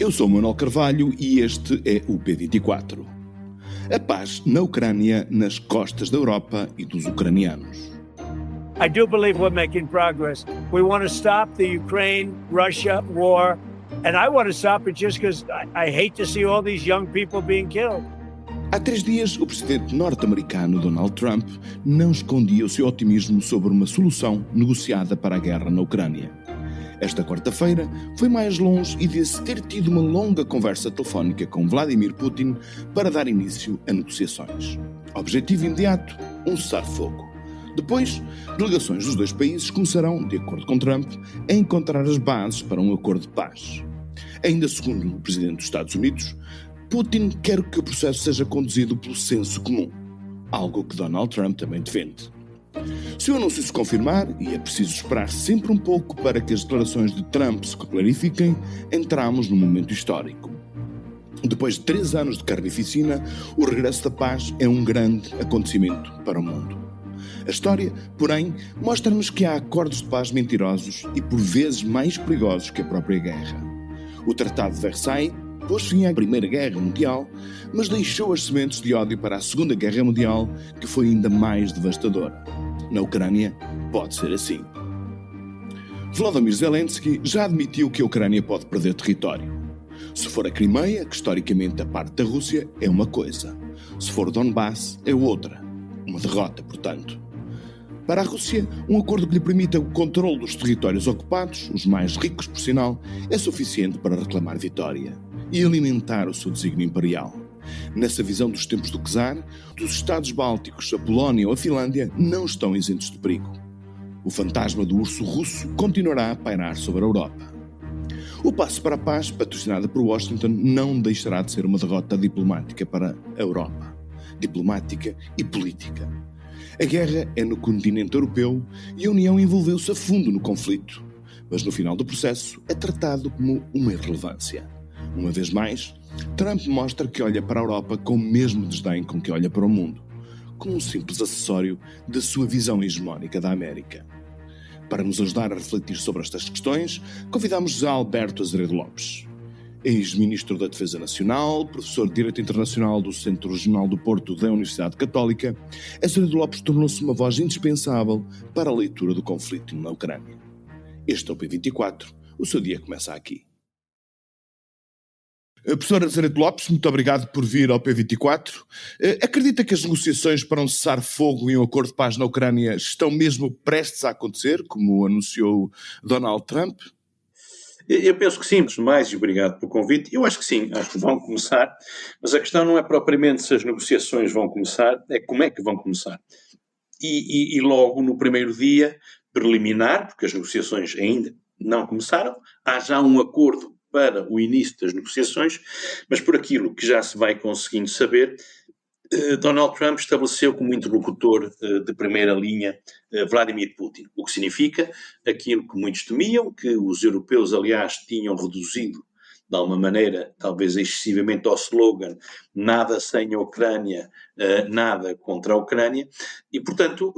Eu sou Manuel Carvalho e este é o P24. A paz na Ucrânia, nas costas da Europa e dos ucranianos. I do believe we're making progress. We want to stop the Ukraine-Russia war, and I want to stop it just because I hate to see all these young people being killed. Há 3 dias, o presidente norte-americano Donald Trump não escondia o seu otimismo sobre uma solução negociada para a guerra na Ucrânia. Esta quarta-feira foi mais longe e disse ter tido uma longa conversa telefónica com Vladimir Putin para dar início a negociações. Objetivo imediato: um cessar-fogo. Depois, delegações dos dois países começarão, de acordo com Trump, a encontrar as bases para um acordo de paz. Ainda segundo o presidente dos Estados Unidos, Putin quer que o processo seja conduzido pelo senso comum, algo que Donald Trump também defende. Se o anúncio se confirmar, e é preciso esperar sempre um pouco para que as declarações de Trump se clarifiquem, entramos num momento histórico. Depois de 3 anos de carnificina, o regresso da paz é um grande acontecimento para o mundo. A história, porém, mostra-nos que há acordos de paz mentirosos e por vezes mais perigosos que a própria guerra. O Tratado de Versailles pôs fim à Primeira Guerra Mundial, mas deixou as sementes de ódio para a Segunda Guerra Mundial, que foi ainda mais devastadora. Na Ucrânia, pode ser assim. Volodymyr Zelensky já admitiu que a Ucrânia pode perder território. Se for a Crimeia, que historicamente é parte da Rússia, é uma coisa. Se for Donbass, é outra. Uma derrota, portanto. Para a Rússia, um acordo que lhe permita o controle dos territórios ocupados, os mais ricos por sinal, é suficiente para reclamar vitória e alimentar o seu desígnio imperial. Nessa visão dos tempos do czar, dos Estados Bálticos, a Polónia ou a Finlândia não estão isentos de perigo. O fantasma do urso russo continuará a pairar sobre a Europa. O passo para a paz, patrocinado por Washington, não deixará de ser uma derrota diplomática para a Europa. Diplomática e política. A guerra é no continente europeu e a União envolveu-se a fundo no conflito, mas no final do processo é tratado como uma irrelevância. Uma vez mais, Trump mostra que olha para a Europa com o mesmo desdém com que olha para o mundo, como um simples acessório da sua visão hegemónica da América. Para nos ajudar a refletir sobre estas questões, convidamos José Alberto Azeredo Lopes, ex-ministro da Defesa Nacional, professor de Direito Internacional do Centro Regional do Porto da Universidade Católica. Azeredo Lopes tornou-se uma voz indispensável para a leitura do conflito na Ucrânia. Este é o P24, o seu dia começa aqui. Professor Azeredo Lopes, muito obrigado por vir ao P24. Acredita que as negociações para um cessar-fogo e um acordo de paz na Ucrânia estão mesmo prestes a acontecer, como anunciou Donald Trump? Eu penso que sim, mas mais obrigado pelo convite. Eu acho que sim, acho que vão começar, mas a questão não é propriamente se as negociações vão começar, é como é que vão começar. E logo no primeiro dia preliminar, porque as negociações ainda não começaram, há já um acordo para o início das negociações, mas por aquilo que já se vai conseguindo saber, Donald Trump estabeleceu como interlocutor de primeira linha Vladimir Putin, o que significa aquilo que muitos temiam, que os europeus, aliás, tinham reduzido de alguma maneira, talvez excessivamente, ao slogan nada sem a Ucrânia, nada contra a Ucrânia, e portanto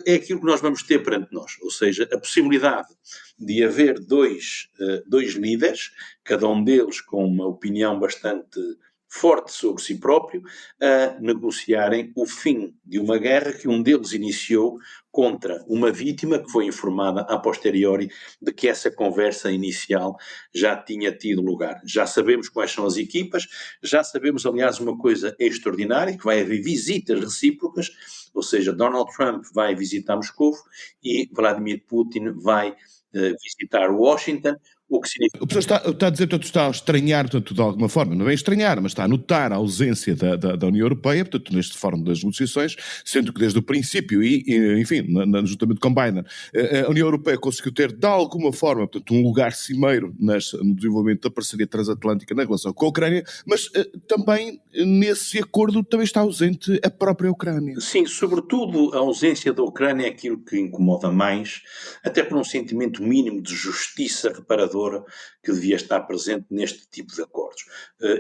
é aquilo que nós vamos ter perante nós, ou seja, a possibilidade de haver dois líderes, cada um deles com uma opinião bastante forte sobre si próprio, a negociarem o fim de uma guerra que um deles iniciou contra uma vítima que foi informada a posteriori de que essa conversa inicial já tinha tido lugar. Já sabemos quais são as equipas, já sabemos, aliás, uma coisa extraordinária, que vai haver visitas recíprocas, ou seja, Donald Trump vai visitar Moscou e Vladimir Putin vai visitar Washington, o que significa... O professor está a dizer que está a estranhar, portanto, de alguma forma, não é estranhar, mas está a notar a ausência da União Europeia, portanto, neste fórum das negociações, sendo que desde o princípio, enfim, juntamente com Biden, a União Europeia conseguiu ter, de alguma forma, portanto, um lugar cimeiro no desenvolvimento da parceria transatlântica na relação com a Ucrânia, mas também nesse acordo também está ausente a própria Ucrânia. Sim, sobretudo a ausência da Ucrânia é aquilo que incomoda mais, até por um sentimento mínimo de justiça reparadora que devia estar presente neste tipo de acordos.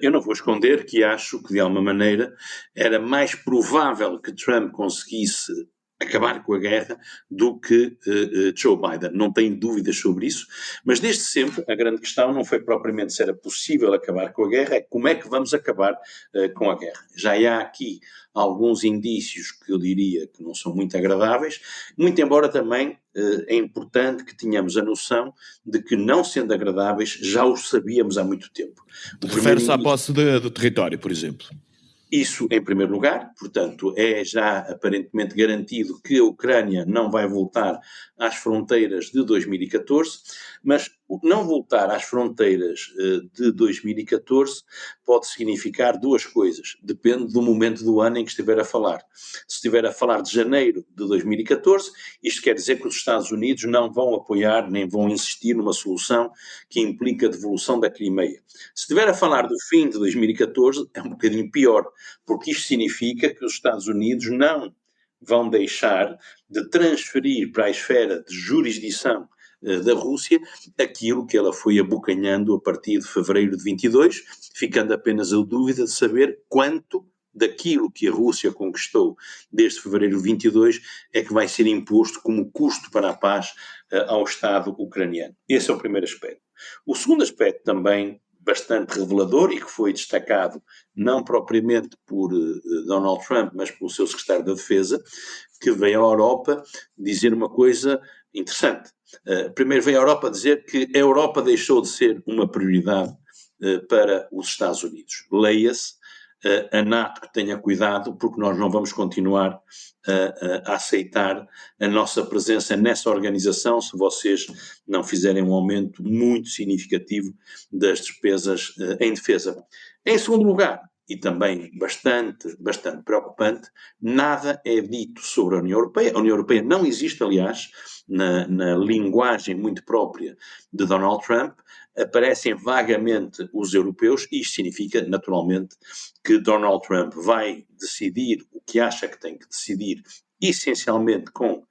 Eu não vou esconder que acho que, de alguma maneira, era mais provável que Trump conseguisse acabar com a guerra do que Joe Biden. Não tenho dúvidas sobre isso, mas desde sempre a grande questão não foi propriamente se era possível acabar com a guerra, é como é que vamos acabar com a guerra. Já há aqui alguns indícios que eu diria que não são muito agradáveis, muito embora também é importante que tenhamos a noção de que, não sendo agradáveis, já os sabíamos há muito tempo. Refere-se à posse do território, por exemplo. Isso em primeiro lugar, portanto, é já aparentemente garantido que a Ucrânia não vai voltar às fronteiras de 2014, mas não voltar às fronteiras de 2014 pode significar duas coisas, depende do momento do ano em que estiver a falar. Se estiver a falar de janeiro de 2014, isto quer dizer que os Estados Unidos não vão apoiar nem vão insistir numa solução que implica a devolução da Crimeia. Se estiver a falar do fim de 2014, é um bocadinho pior, porque isto significa que os Estados Unidos não vão deixar de transferir para a esfera de jurisdição da Rússia aquilo que ela foi abocanhando a partir de fevereiro de 22, ficando apenas a dúvida de saber quanto daquilo que a Rússia conquistou desde fevereiro de 22 é que vai ser imposto como custo para a paz ao Estado ucraniano. Esse é o primeiro aspecto. O segundo aspecto também bastante revelador e que foi destacado não propriamente por Donald Trump, mas pelo seu secretário da Defesa, que veio à Europa dizer uma coisa interessante. Primeiro veio à Europa dizer que a Europa deixou de ser uma prioridade para os Estados Unidos. Leia-se, a NATO que tenha cuidado, porque nós não vamos continuar a aceitar a nossa presença nessa organização se vocês não fizerem um aumento muito significativo das despesas em defesa. Em segundo lugar, e também bastante preocupante, nada é dito sobre a União Europeia. A União Europeia não existe, aliás, na linguagem muito própria de Donald Trump. Aparecem vagamente os europeus, e isto significa, naturalmente, que Donald Trump vai decidir o que acha que tem que decidir, essencialmente com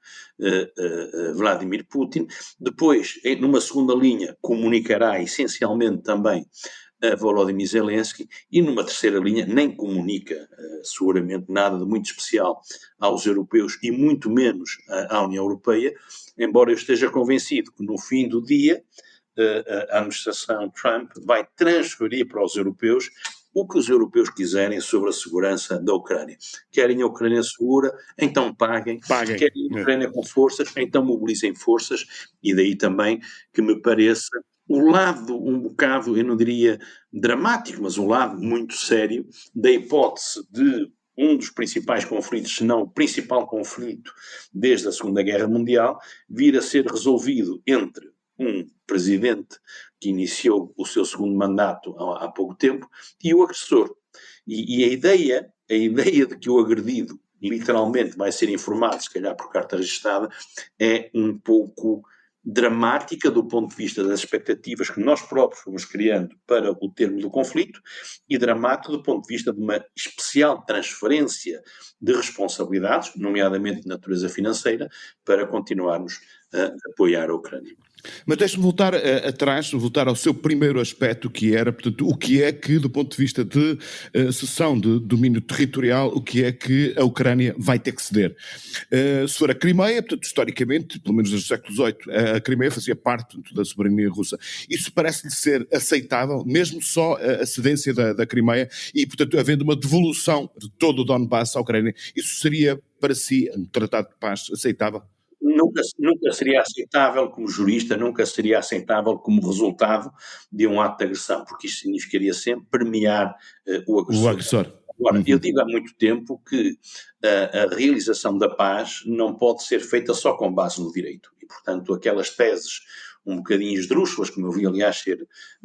Vladimir Putin. Depois, numa segunda linha, comunicará essencialmente também a Volodymyr Zelensky, e numa terceira linha nem comunica seguramente nada de muito especial aos europeus e muito menos à União Europeia, embora eu esteja convencido que no fim do dia a administração Trump vai transferir para os europeus o que os europeus quiserem sobre a segurança da Ucrânia. Querem a Ucrânia segura, então paguem. Querem a Ucrânia com forças, então mobilizem forças, e daí também que me pareça o lado um bocado, eu não diria dramático, mas o lado muito sério da hipótese de um dos principais conflitos, se não o principal conflito desde a Segunda Guerra Mundial, vir a ser resolvido entre um presidente que iniciou o seu segundo mandato há pouco tempo e o agressor. E a ideia de que o agredido literalmente vai ser informado, se calhar por carta registada, é um pouco dramática do ponto de vista das expectativas que nós próprios fomos criando para o termo do conflito, e dramático do ponto de vista de uma especial transferência de responsabilidades, nomeadamente de natureza financeira, para continuarmos a apoiar a Ucrânia. Mas deixe-me voltar atrás, voltar ao seu primeiro aspecto, que era, portanto, o que é que, do ponto de vista de cessão de domínio territorial, o que é que a Ucrânia vai ter que ceder. Se for a Crimeia, portanto, historicamente, pelo menos desde o século XVIII, a Crimeia fazia parte, portanto, da soberania russa. Isso parece-lhe ser aceitável, mesmo só a cedência da Crimeia, e, portanto, havendo uma devolução de todo o Donbass à Ucrânia, isso seria, para si, um tratado de paz aceitável? Nunca seria aceitável como jurista, nunca seria aceitável como resultado de um ato de agressão, porque isso significaria sempre premiar o agressor. Agora, eu digo há muito tempo que a realização da paz não pode ser feita só com base no direito. E, portanto, aquelas teses um bocadinho esdrúxulas, como eu vi, aliás,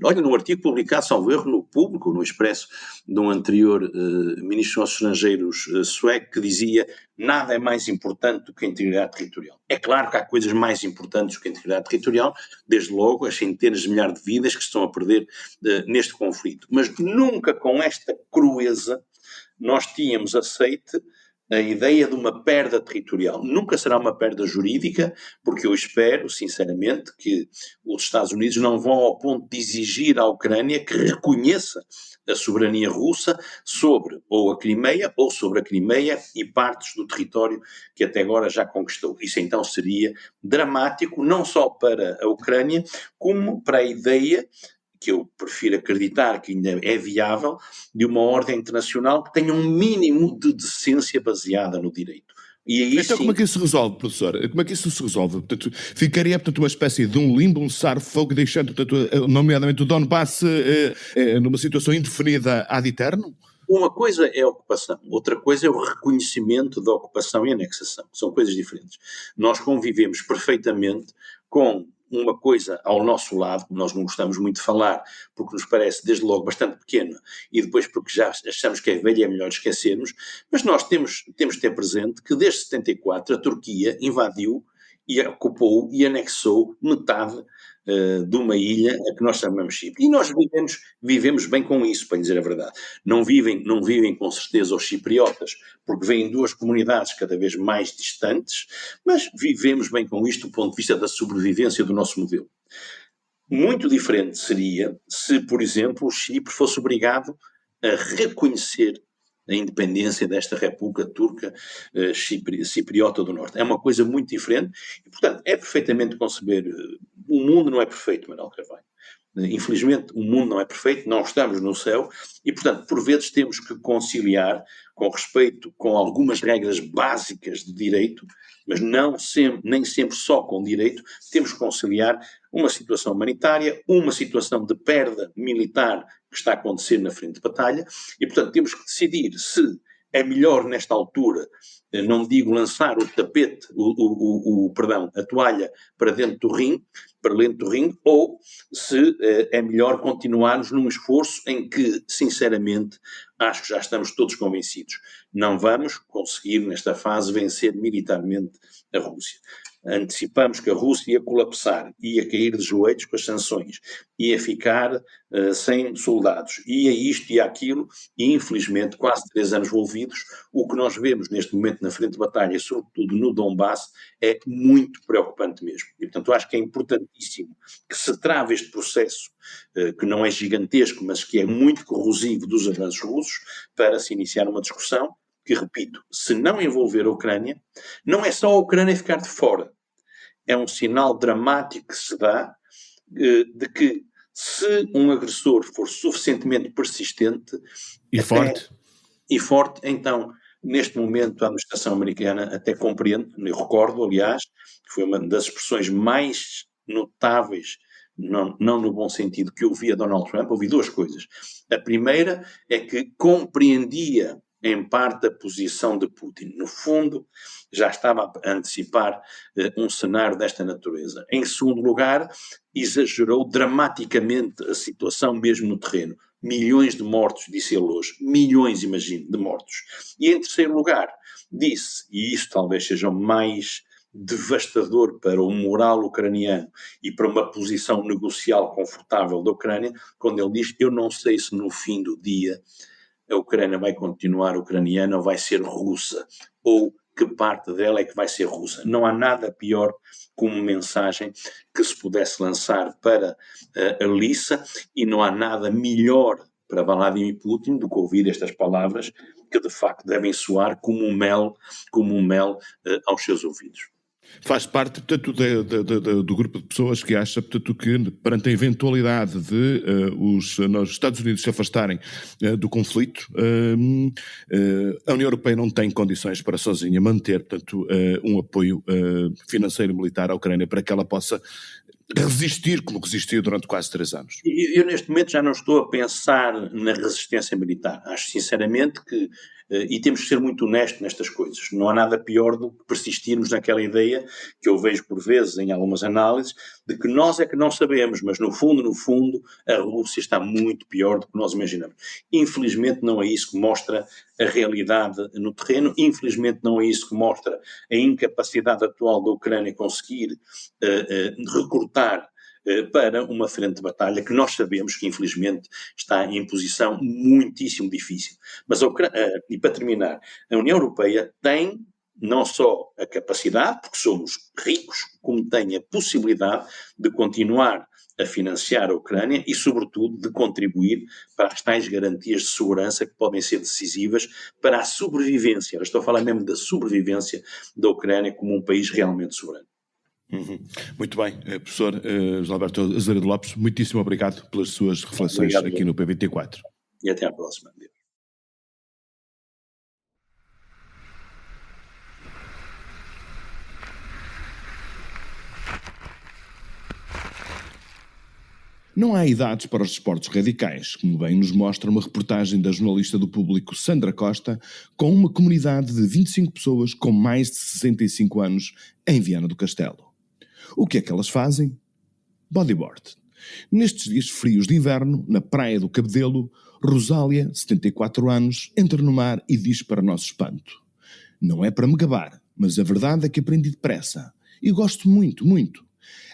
olha, num artigo publicado, salvo erro, no Público, no Expresso, de um anterior ministro dos Estrangeiros sueco, que dizia: nada é mais importante do que a integridade territorial. É claro que há coisas mais importantes do que a integridade territorial, desde logo as centenas de milhares de vidas que se estão a perder neste conflito. Mas nunca com esta crueza nós tínhamos aceite a ideia de uma perda territorial. Nunca será uma perda jurídica, porque eu espero, sinceramente, que os Estados Unidos não vão ao ponto de exigir à Ucrânia que reconheça a soberania russa sobre ou a Crimeia ou sobre a Crimeia e partes do território que até agora já conquistou. Isso então seria dramático, não só para a Ucrânia, como para a ideia, que eu prefiro acreditar que ainda é viável, de uma ordem internacional que tenha um mínimo de decência baseada no direito. E aí Então, sim, como é que isso se resolve, professor? Como é que isso se resolve? Portanto, ficaria, portanto, uma espécie de um limbo, um cessar-fogo, deixando, portanto, nomeadamente o Donbass, numa situação indefinida ad eterno? uma coisa é a ocupação, outra coisa é o reconhecimento da ocupação e anexação. São coisas diferentes. Nós convivemos perfeitamente com uma coisa ao nosso lado, que nós não gostamos muito de falar, porque nos parece desde logo bastante pequena, e depois porque já achamos que é velha e é melhor esquecermos, mas nós temos de ter presente que desde 74 a Turquia invadiu e ocupou e anexou metade de uma ilha a que nós chamamos Chipre. E nós vivemos bem com isso, para dizer a verdade. Não vivem com certeza os chipriotas, porque vêm duas comunidades cada vez mais distantes, mas vivemos bem com isto do ponto de vista da sobrevivência do nosso modelo. Muito diferente seria se, por exemplo, o Chipre fosse obrigado a reconhecer a independência desta República Turca Cipriota do Norte. É uma coisa muito diferente e, portanto, é perfeitamente conceber. O mundo não é perfeito, Manuel Carvalho. Infelizmente, o mundo não é perfeito, não estamos no céu e, portanto, por vezes temos que conciliar com respeito com algumas regras básicas de direito, mas nem sempre só com direito, temos que conciliar uma situação humanitária, uma situação de perda militar que está a acontecer na frente de batalha e, portanto, temos que decidir se é melhor nesta altura, não digo lançar o tapete, perdão, a toalha para dentro do ringue, ou se é melhor continuarmos num esforço em que, sinceramente, acho que já estamos todos convencidos. Não vamos conseguir, nesta fase, vencer militarmente a Rússia. Antecipamos que a Rússia ia colapsar, ia cair de joelhos com as sanções, ia ficar sem soldados, ia isto e aquilo, e infelizmente, quase 3 anos envolvidos, o que nós vemos neste momento na frente de batalha, sobretudo no Donbass, é muito preocupante mesmo. E, portanto, eu acho que é importantíssimo que se trave este processo, que não é gigantesco, mas que é muito corrosivo dos avanços russos, para se iniciar uma discussão que, repito, se não envolver a Ucrânia, não é só a Ucrânia ficar de fora. É um sinal dramático que se dá de que se um agressor for suficientemente persistente E forte. Então, neste momento, a administração americana até compreende, eu recordo, aliás, que foi uma das expressões mais notáveis, não no bom sentido, que eu vi a Donald Trump. Ouvi duas coisas. A primeira é que compreendia em parte a posição de Putin. No fundo, já estava a antecipar um cenário desta natureza. Em segundo lugar, exagerou dramaticamente a situação mesmo no terreno. Milhões de mortos, disse ele hoje. Milhões, imagino, de mortos. E em terceiro lugar, disse, e isso talvez seja o mais devastador para o moral ucraniano e para uma posição negocial confortável da Ucrânia, quando ele diz: eu não sei se no fim do dia a Ucrânia vai continuar ucraniana ou vai ser russa, ou que parte dela é que vai ser russa. Não há nada pior como mensagem que se pudesse lançar para a Lissa, e não há nada melhor para Vladimir Putin do que ouvir estas palavras, que de facto devem soar como um mel aos seus ouvidos. Faz parte, portanto, do grupo de pessoas que acha, portanto, que perante a eventualidade de os Estados Unidos se afastarem do conflito, a União Europeia não tem condições para sozinha manter, portanto, um apoio financeiro e militar à Ucrânia para que ela possa resistir como resistiu durante quase 3 anos. Eu neste momento já não estou a pensar na resistência militar. Acho sinceramente que, e temos que ser muito honestos nestas coisas, não há nada pior do que persistirmos naquela ideia que eu vejo por vezes em algumas análises, de que nós é que não sabemos, mas no fundo, a Rússia está muito pior do que nós imaginamos. Infelizmente não é isso que mostra a realidade no terreno, infelizmente não é isso que mostra a incapacidade atual da Ucrânia conseguir recrutar para uma frente de batalha que nós sabemos que, infelizmente, está em posição muitíssimo difícil. Mas, e para terminar, a União Europeia tem não só a capacidade, porque somos ricos, como tem a possibilidade de continuar a financiar a Ucrânia e, sobretudo, de contribuir para as tais garantias de segurança que podem ser decisivas para a sobrevivência. Eu estou a falar mesmo da sobrevivência da Ucrânia como um país realmente soberano. Muito bem, professor José Alberto Azeredo Lopes, muitíssimo obrigado pelas suas reflexões aqui no P24. E até à próxima. Não há idades para os desportos radicais, como bem nos mostra uma reportagem da jornalista do Público Sandra Costa, com uma comunidade de 25 pessoas com mais de 65 anos em Viana do Castelo. O que é que elas fazem? Bodyboard. Nestes dias frios de inverno, na praia do Cabedelo, Rosália, 74 anos, entra no mar e diz para nosso espanto: não é para me gabar, mas a verdade é que aprendi depressa e gosto muito, muito.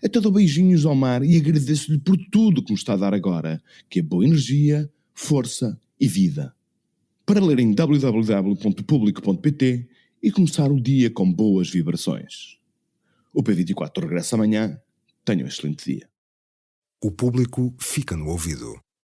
Até dou beijinhos ao mar e agradeço-lhe por tudo que me está a dar agora, que é boa energia, força e vida. Para ler em www.publico.pt e começar o dia com boas vibrações. O P24 regressa amanhã. Tenham um excelente dia. O Público fica no ouvido.